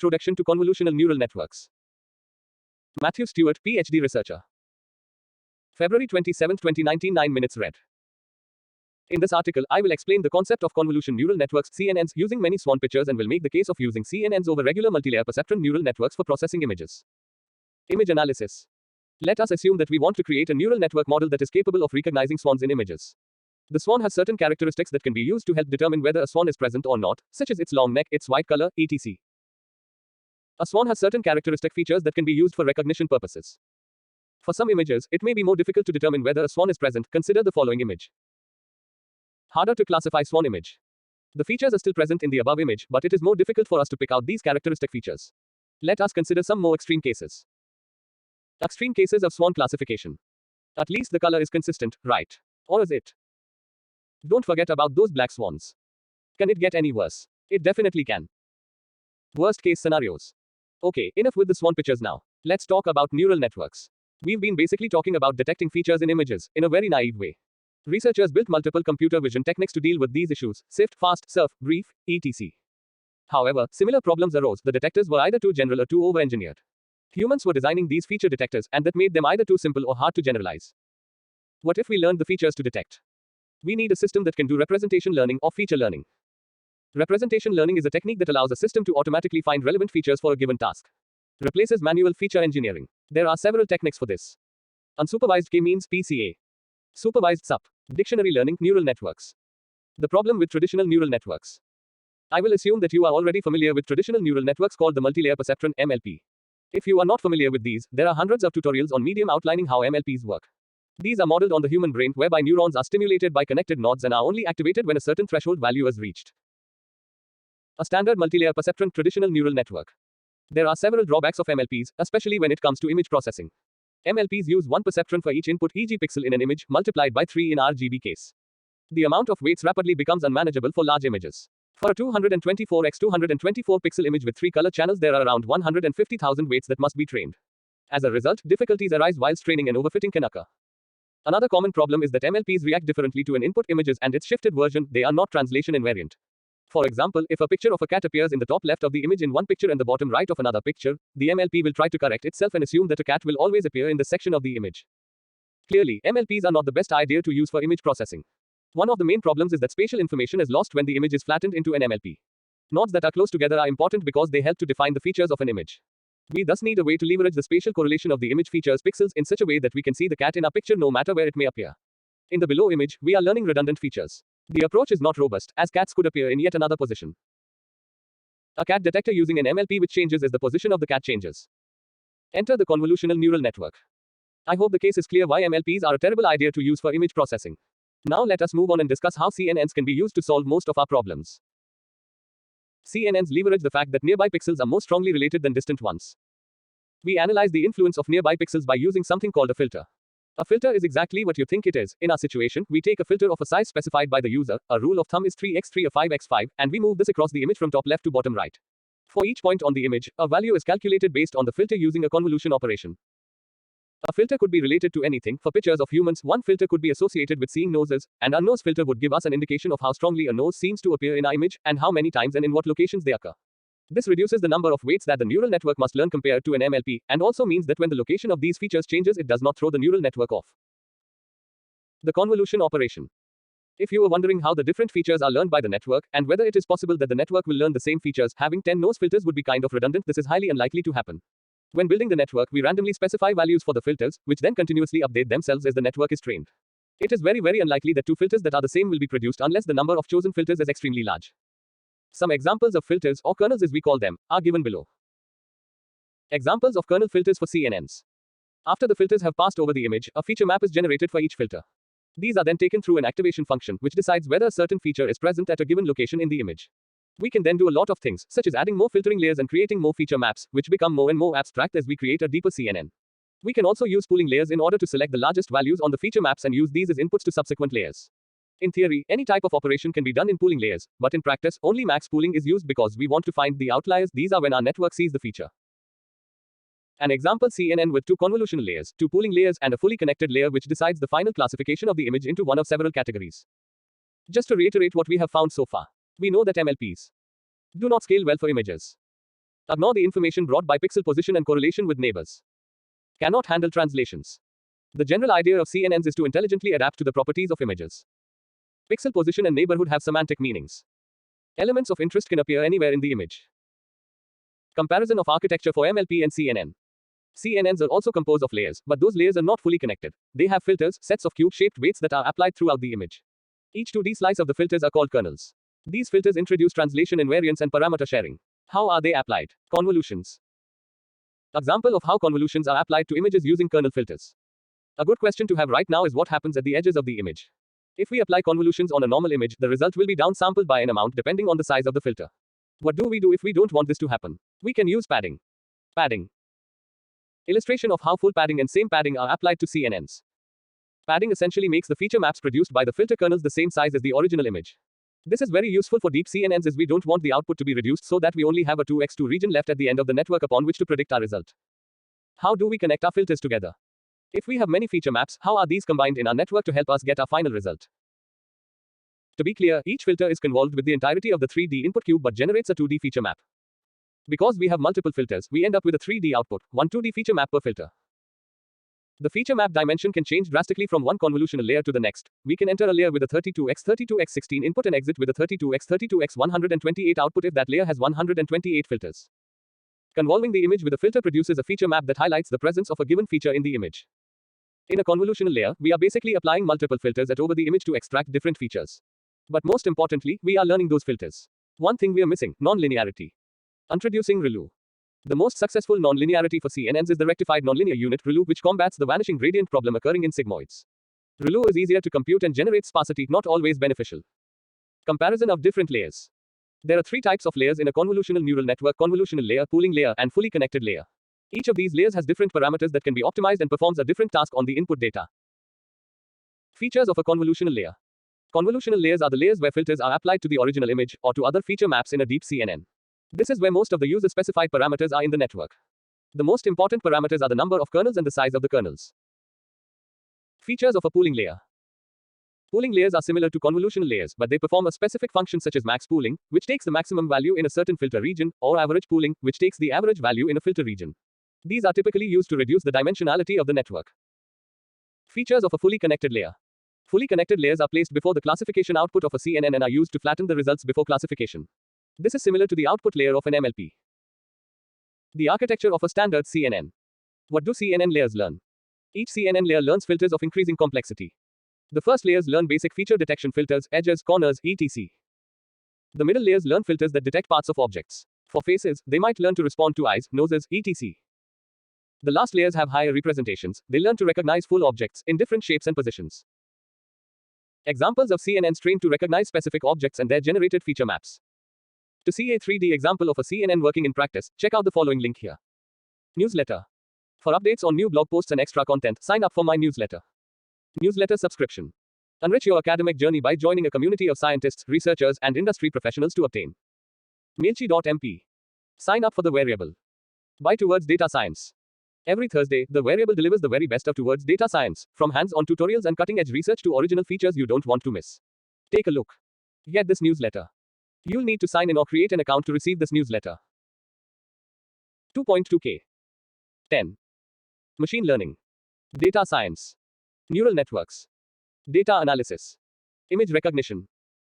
Introduction to Convolutional Neural Networks. Matthew Stewart, PhD researcher. February 27, 2019, 9 minutes read. In this article, I will explain the concept of convolution neural networks (CNNs) using many swan pictures and will make the case of using CNNs over regular multilayer perceptron neural networks for processing images. Image analysis. Let us assume that we want to create a neural network model that is capable of recognizing swans in images. The swan has certain characteristics that can be used to help determine whether a swan is present or not, such as its long neck, its white color, etc. A swan has certain characteristic features that can be used for recognition purposes. For some images, it may be more difficult to determine whether a swan is present. Consider the following image. Harder to classify swan image. The features are still present in the above image, but it is more difficult for us to pick out these characteristic features. Let us consider some more extreme cases. Extreme cases of swan classification. At least the color is consistent, right? Or is it? Don't forget about those black swans. Can it get any worse? It definitely can. Worst case scenarios. Okay, enough with the swan pictures now. Let's talk about neural networks. We've been basically talking about detecting features in images, in a very naive way. Researchers built multiple computer vision techniques to deal with these issues: SIFT, FAST, SURF, brief, etc. However, similar problems arose. The detectors were either too general or too over-engineered. Humans were designing these feature detectors, and that made them either too simple or hard to generalize. What if we learned the features to detect? We need a system that can do representation learning or feature learning. Representation learning is a technique that allows a system to automatically find relevant features for a given task. Replaces manual feature engineering. There are several techniques for this. Unsupervised K-means PCA. Supervised SUP. Dictionary learning, neural networks. The problem with traditional neural networks. I will assume that you are already familiar with traditional neural networks called the multilayer perceptron (MLP). If you are not familiar with these, there are hundreds of tutorials on Medium outlining how MLPs work. These are modeled on the human brain, whereby neurons are stimulated by connected nodes and are only activated when a certain threshold value is reached. A standard multilayer perceptron traditional neural network. There are several drawbacks of MLPs, especially when it comes to image processing. MLPs use one perceptron for each input, e.g. pixel in an image, multiplied by 3 in RGB case. The amount of weights rapidly becomes unmanageable for large images. For a 224 x 224 pixel image with 3 color channels, there are around 150,000 weights that must be trained. As a result, difficulties arise whilst training and overfitting can occur. Another common problem is that MLPs react differently to an input images and its shifted version. They are not translation invariant. For example, if a picture of a cat appears in the top left of the image in one picture and the bottom right of another picture, the MLP will try to correct itself and assume that a cat will always appear in the section of the image. Clearly, MLPs are not the best idea to use for image processing. One of the main problems is that spatial information is lost when the image is flattened into an MLP. Nodes that are close together are important because they help to define the features of an image. We thus need a way to leverage the spatial correlation of the image features pixels in such a way that we can see the cat in our picture no matter where it may appear. In the below image, we are learning redundant features. The approach is not robust, as cats could appear in yet another position. A cat detector using an MLP which changes as the position of the cat changes. Enter the convolutional neural network. I hope the case is clear why MLPs are a terrible idea to use for image processing. Now let us move on and discuss how CNNs can be used to solve most of our problems. CNNs leverage the fact that nearby pixels are more strongly related than distant ones. We analyze the influence of nearby pixels by using something called a filter. A filter is exactly what you think it is. In our situation, we take a filter of a size specified by the user, a rule of thumb is 3x3 or 5x5, and we move this across the image from top left to bottom right. For each point on the image, a value is calculated based on the filter using a convolution operation. A filter could be related to anything. For pictures of humans, one filter could be associated with seeing noses, and our nose filter would give us an indication of how strongly a nose seems to appear in our image, and how many times and in what locations they occur. This reduces the number of weights that the neural network must learn compared to an MLP, and also means that when the location of these features changes, it does not throw the neural network off. The convolution operation. If you were wondering how the different features are learned by the network, and whether it is possible that the network will learn the same features, having 10 nose filters would be kind of redundant. This is highly unlikely to happen. When building the network, we randomly specify values for the filters, which then continuously update themselves as the network is trained. It is very unlikely that two filters that are the same will be produced unless the number of chosen filters is extremely large. Some examples of filters, or kernels as we call them, are given below. Examples of kernel filters for CNNs. After the filters have passed over the image, a feature map is generated for each filter. These are then taken through an activation function, which decides whether a certain feature is present at a given location in the image. We can then do a lot of things, such as adding more filtering layers and creating more feature maps, which become more and more abstract as we create a deeper CNN. We can also use pooling layers in order to select the largest values on the feature maps and use these as inputs to subsequent layers. In theory, any type of operation can be done in pooling layers, but in practice, only max pooling is used because we want to find the outliers. These are when our network sees the feature. An example CNN with 2 convolutional layers, 2 pooling layers, and a fully connected layer which decides the final classification of the image into one of several categories. Just to reiterate what we have found so far, we know that MLPs do not scale well for images. Ignore the information brought by pixel position and correlation with neighbors. Cannot handle translations. The general idea of CNNs is to intelligently adapt to the properties of images. Pixel position and neighborhood have semantic meanings. Elements of interest can appear anywhere in the image. Comparison of architecture for MLP and CNN. CNNs are also composed of layers, but those layers are not fully connected. They have filters, sets of cube-shaped weights that are applied throughout the image. Each 2D slice of the filters are called kernels. These filters introduce translation invariance and parameter sharing. How are they applied? Convolutions. Example of how convolutions are applied to images using kernel filters. A good question to have right now is what happens at the edges of the image. If we apply convolutions on a normal image, the result will be downsampled by an amount depending on the size of the filter. What do we do if we don't want this to happen? We can use padding. Padding. Illustration of how full padding and same padding are applied to CNNs. Padding essentially makes the feature maps produced by the filter kernels the same size as the original image. This is very useful for deep CNNs as we don't want the output to be reduced so that we only have a 2x2 region left at the end of the network upon which to predict our result. How do we connect our filters together? If we have many feature maps, how are these combined in our network to help us get our final result? To be clear, each filter is convolved with the entirety of the 3D input cube but generates a 2D feature map. Because we have multiple filters, we end up with a 3D output, one 2D feature map per filter. The feature map dimension can change drastically from one convolutional layer to the next. We can enter a layer with a 32x32x16 input and exit with a 32x32x128 output if that layer has 128 filters. Convolving the image with a filter produces a feature map that highlights the presence of a given feature in the image. In a convolutional layer, we are basically applying multiple filters over the image to extract different features. But most importantly, we are learning those filters. One thing we are missing, nonlinearity. Introducing ReLU. The most successful nonlinearity for CNNs is the rectified nonlinear unit ReLU, which combats the vanishing gradient problem occurring in sigmoids. ReLU is easier to compute and generates sparsity, not always beneficial. Comparison of different layers. There are three types of layers in a convolutional neural network: convolutional layer, pooling layer, and fully connected layer. Each of these layers has different parameters that can be optimized and performs a different task on the input data. Features of a convolutional layer. Convolutional layers are the layers where filters are applied to the original image or to other feature maps in a deep CNN. This is where most of the user-specified parameters are in the network. The most important parameters are the number of kernels and the size of the kernels. Features of a pooling layer. Pooling layers are similar to convolutional layers, but they perform a specific function such as max pooling, which takes the maximum value in a certain filter region, or average pooling, which takes the average value in a filter region. These are typically used to reduce the dimensionality of the network. Features of a fully connected layer. Fully connected layers are placed before the classification output of a CNN and are used to flatten the results before classification. This is similar to the output layer of an MLP. The architecture of a standard CNN. What do CNN layers learn? Each CNN layer learns filters of increasing complexity. The first layers learn basic feature detection filters, edges, corners, etc. The middle layers learn filters that detect parts of objects. For faces, they might learn to respond to eyes, noses, etc. The last layers have higher representations. They learn to recognize full objects in different shapes and positions. Examples of CNNs trained to recognize specific objects and their generated feature maps. To see a 3D example of a CNN working in practice, check out the following link here. Newsletter. For updates on new blog posts and extra content, sign up for my newsletter. Newsletter subscription. Enrich your academic journey by joining a community of scientists, researchers, and industry professionals to obtain. Mailchimp. Sign up for the variable. By Towards Data Science. Every Thursday, the variable delivers the very best of Towards Data Science, from hands-on tutorials and cutting-edge research to original features you don't want to miss. Take a look. Get this newsletter. You'll need to sign in or create an account to receive this newsletter. 2.2K. 10. Machine learning. Data science. Neural networks. Data analysis. Image recognition.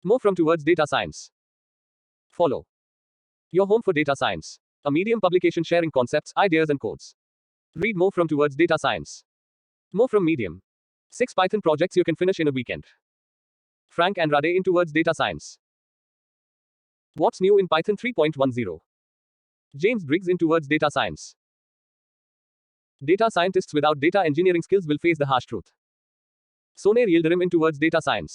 More from Towards Data Science. Follow. Your home for data science. A Medium publication sharing concepts, ideas, and codes. Read more from Towards Data Science. More from Medium. 6 Python projects you can finish in a weekend. Frank and Rade in Towards Data Science. What's new in Python 3.10? James Briggs in Towards Data Science. Data scientists without data engineering skills will face the harsh truth. Soner Yildirim in Towards Data Science.